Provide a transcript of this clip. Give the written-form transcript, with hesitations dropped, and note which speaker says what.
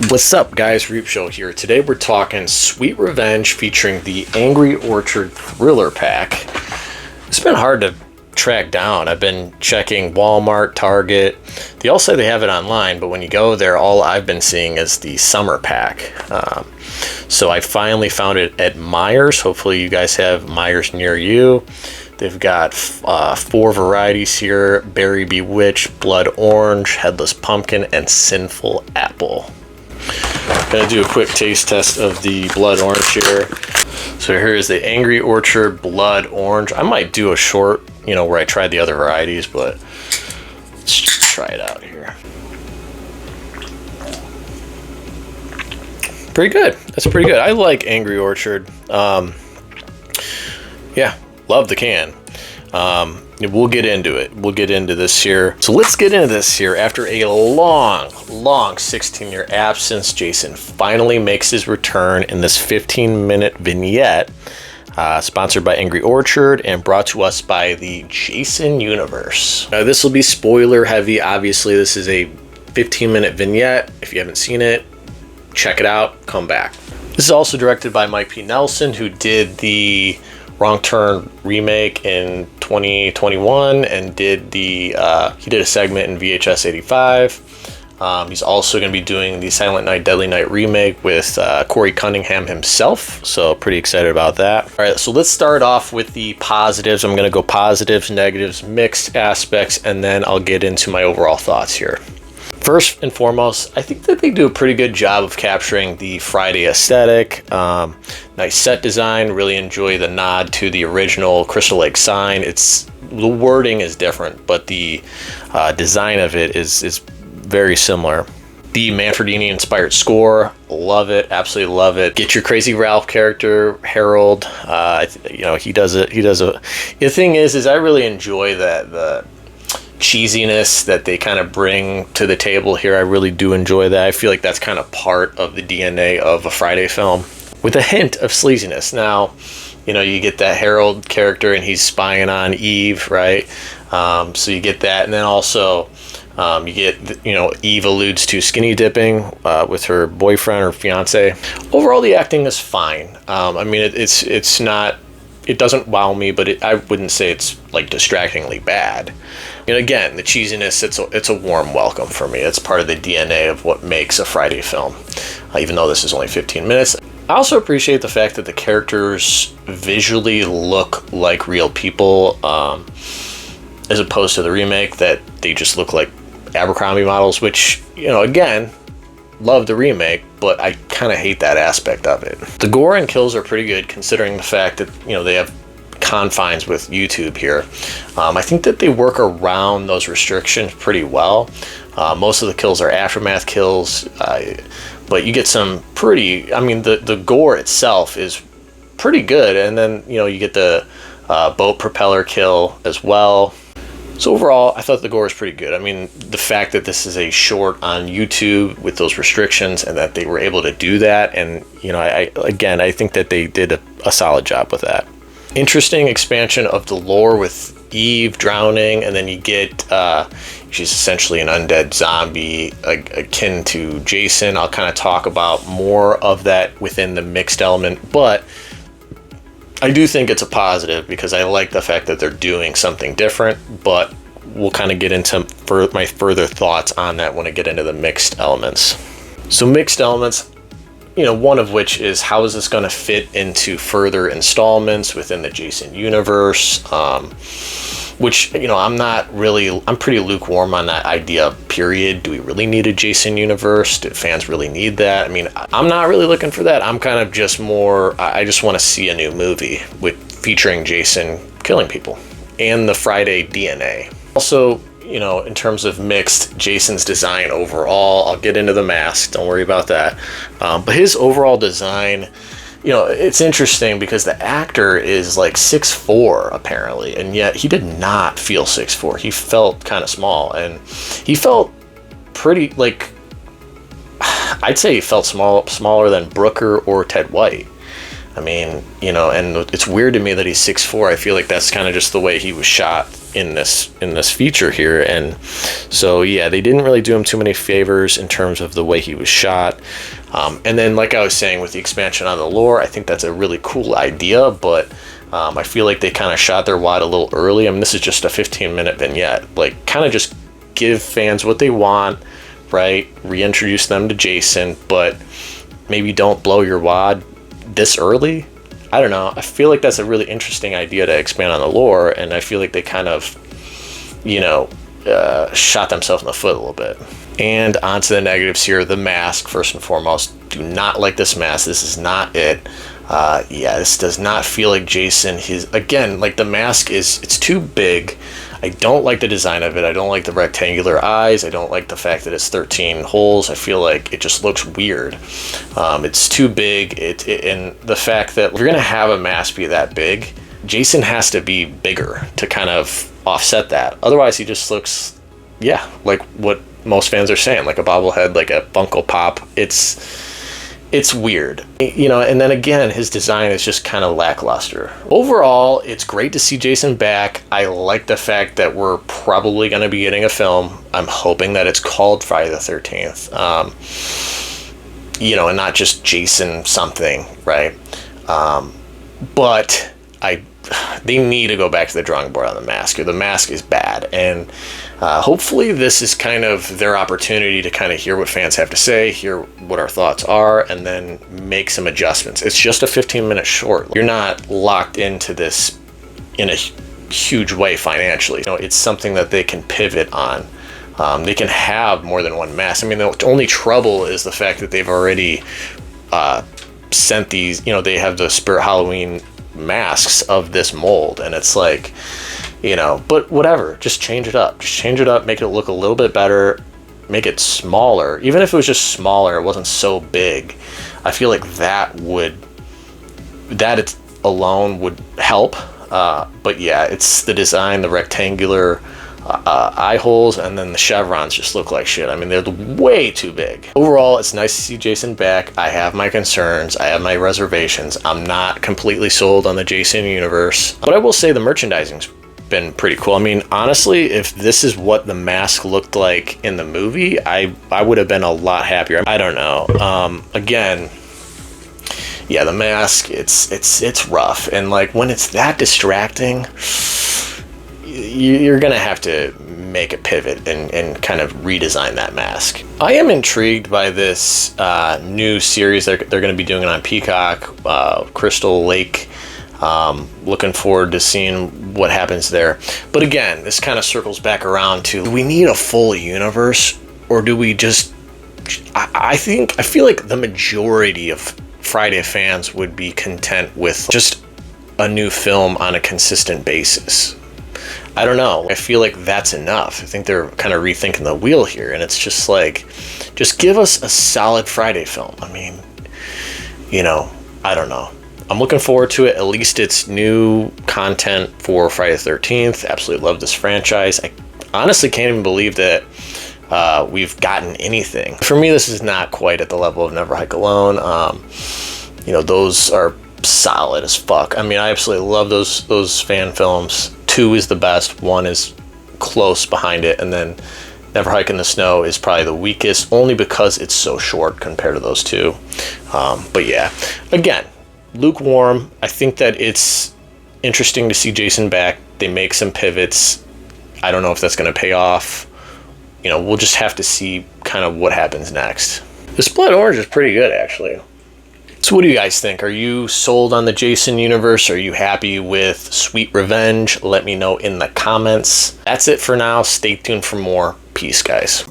Speaker 1: What's up, guys? Reap Show here. Today we're talking Sweet Revenge featuring the Angry Orchard Thriller Pack. It's been hard to track down. I've been checking Walmart, Target. They all say they have it online, but when you go there, all I've been seeing is the summer pack. So I finally found it at Meijer's. Hopefully you guys have Meijer's near you. They've got 4 varieties here: Berry Bewitched, Blood Orange, Headless Pumpkin, and Sinful Apple. Gonna do a quick taste test of the Blood Orange here. So here is the Angry Orchard Blood Orange. I might do a short, where I tried the other varieties, but let's try it out here. Pretty good. That's pretty good. I like Angry Orchard. Yeah, love the can. We'll get into it. We'll get into this here. So let's get into this here. After a long 16-year absence, Jason finally makes his return in this 15-minute vignette, sponsored by Angry Orchard and brought to us by the Jason Universe. Now, this will be spoiler heavy. Obviously, this is a 15-minute vignette. If you haven't seen it, check it out. Come back. This is also directed by Mike P. Nelson, who did the Wrong Turn remake in 2021 and did he did a segment in VHS 85. He's also going to be doing the Silent Night Deadly Night remake with Corey Cunningham himself, so pretty excited about that. All right, so let's start off with the positives. I'm going to go positives, negatives, mixed aspects, and then I'll get into my overall thoughts here. First and foremost, I think that they do a pretty good job of capturing the Friday aesthetic. Nice set design. Really enjoy the nod to the original Crystal Lake sign. The wording is different, but the design of it is very similar. The Manfredini inspired score, love it, absolutely love it. Get your Crazy Ralph character, Harold. He does it. The thing is I really enjoy the cheesiness that they kind of bring to the table here. I really do enjoy that. I feel like that's kind of part of the DNA of a Friday film, with a hint of sleaziness. Now, you get that Harold character and he's spying on Eve, right? So you get that, and then also you get, Eve alludes to skinny dipping with her boyfriend or fiance. Overall, the acting is fine. It's not. It doesn't wow me, but I wouldn't say it's like distractingly bad. And again, the cheesiness, it's a warm welcome for me. It's part of the DNA of what makes a Friday film, even though this is only 15 minutes. I also appreciate the fact that the characters visually look like real people, as opposed to the remake that they just look like Abercrombie models, which, again, love the remake, but I kind of hate that aspect of it. The gore and kills are pretty good, considering the fact that, they have confines with YouTube here. I think that they work around those restrictions pretty well. Most of the kills are aftermath kills, but you get some pretty, the gore itself is pretty good, and then, you get the boat propeller kill as well. So overall, I thought the gore was pretty good. The fact that this is a short on YouTube with those restrictions and that they were able to do that, and I think that they did a solid job with that. Interesting expansion of the lore with Eve drowning, and then you get she's essentially an undead zombie akin to Jason. I'll kind of talk about more of that within the mixed element, but I do think it's a positive because I like the fact that they're doing something different, but we'll kind of get into my further thoughts on that when I get into the mixed elements. So mixed elements, one of which is how is this going to fit into further installments within the Jason universe, which, I'm pretty lukewarm on that idea, period. Do we really need a Jason universe? Do fans really need that? I'm not really looking for that. I'm kind of just more, I just want to see a new movie featuring Jason killing people and the Friday DNA. Also, in terms of mixed, Jason's design overall, I'll get into the mask, don't worry about that. But his overall design, it's interesting because the actor is like 6'4" apparently, and yet he did not feel 6'4". He felt kind of small, and he felt pretty, I'd say he felt smaller than Brooker or Ted White. I mean, you know, and it's weird to me that he's 6'4". I feel like that's kind of just the way he was shot in this feature here. And so yeah, they didn't really do him too many favors in terms of the way he was shot. And then, like I was saying, with the expansion on the lore, I think that's a really cool idea, but I feel like they kind of shot their wad a little early. I mean, this is just a 15-minute vignette. Like, kind of just give fans what they want, right? Reintroduce them to Jason, but maybe don't blow your wad this early. I don't know. I feel like that's a really interesting idea to expand on the lore, and I feel like they kind of, you know, shot themselves in the foot a little bit. And on to the negatives here. The mask, first and foremost. Do not like this mask. This is not it. Yeah, this does not feel like Jason. Again, like, the mask it's too big. I don't like the design of it. I don't like the rectangular eyes. I don't like the fact that it's 13 holes. I feel like it just looks weird. It's too big. And the fact that if you're gonna have a mask be that big, Jason has to be bigger to kind of offset that. Otherwise, he just looks, yeah, like what most fans are saying, like a bobblehead, like a Funko Pop. It's weird, you know. And then again, his design is just kind of lackluster. Overall, it's great to see Jason back. I like the fact that we're probably going to be getting a film. I'm hoping that it's called Friday the 13th, you know, and not just Jason something, right? But they need to go back to the drawing board on the mask. The mask is bad, and hopefully this is kind of their opportunity to kind of hear what fans have to say, hear what our thoughts are, and then make some adjustments. It's just a 15-minute short. You're not locked into this in a huge way financially. You know, it's something that they can pivot on. They can have more than one mask. I mean, the only trouble is the fact that they've already sent these, you know, they have the Spirit Halloween masks of this mold, and it's like, you know, but whatever, just change it up, make it look a little bit better, make it smaller. Even if it was just smaller, it wasn't so big, I feel like that alone would help. But yeah, it's the design, the rectangular eye holes, and then the chevrons just look like shit. I mean, they're way too big. Overall, it's nice to see Jason back. I have my concerns, I have my reservations. I'm not completely sold on the Jason universe, but I will say the merchandising's been pretty cool. I mean, honestly, if this is what the mask looked like in the movie, I would have been a lot happier. I don't know. Again, yeah, the mask, it's rough, and like, when it's that distracting, you're gonna have to make a pivot and kind of redesign that mask. I am intrigued by this new series they're gonna be doing it on Peacock, Crystal Lake. Looking forward to seeing what happens there. But again, this kind of circles back around to, do we need a full universe, or do we just, I feel like the majority of Friday fans would be content with just a new film on a consistent basis. I don't know. I feel like that's enough. I think they're kind of rethinking the wheel here, and it's just like, just give us a solid Friday film. I mean, you know, I don't know. I'm looking forward to it. At least it's new content for Friday the 13th. Absolutely love this franchise. I honestly can't even believe that we've gotten anything. For me, this is not quite at the level of Never Hike Alone. You know, those are solid as fuck. I mean, I absolutely love those fan films. 2 is the best, 1 is close behind it, and then Never Hike in the Snow is probably the weakest, only because it's so short compared to those two. But yeah, again, lukewarm. I think that it's interesting to see Jason back. They make some pivots. I don't know if that's going to pay off. You know, we'll just have to see kind of what happens next. The Split Orange is pretty good, actually. So what do you guys think? Are you sold on the Jason universe? Are you happy with Sweet Revenge? Let me know in the comments. That's it for now. Stay tuned for more. Peace, guys.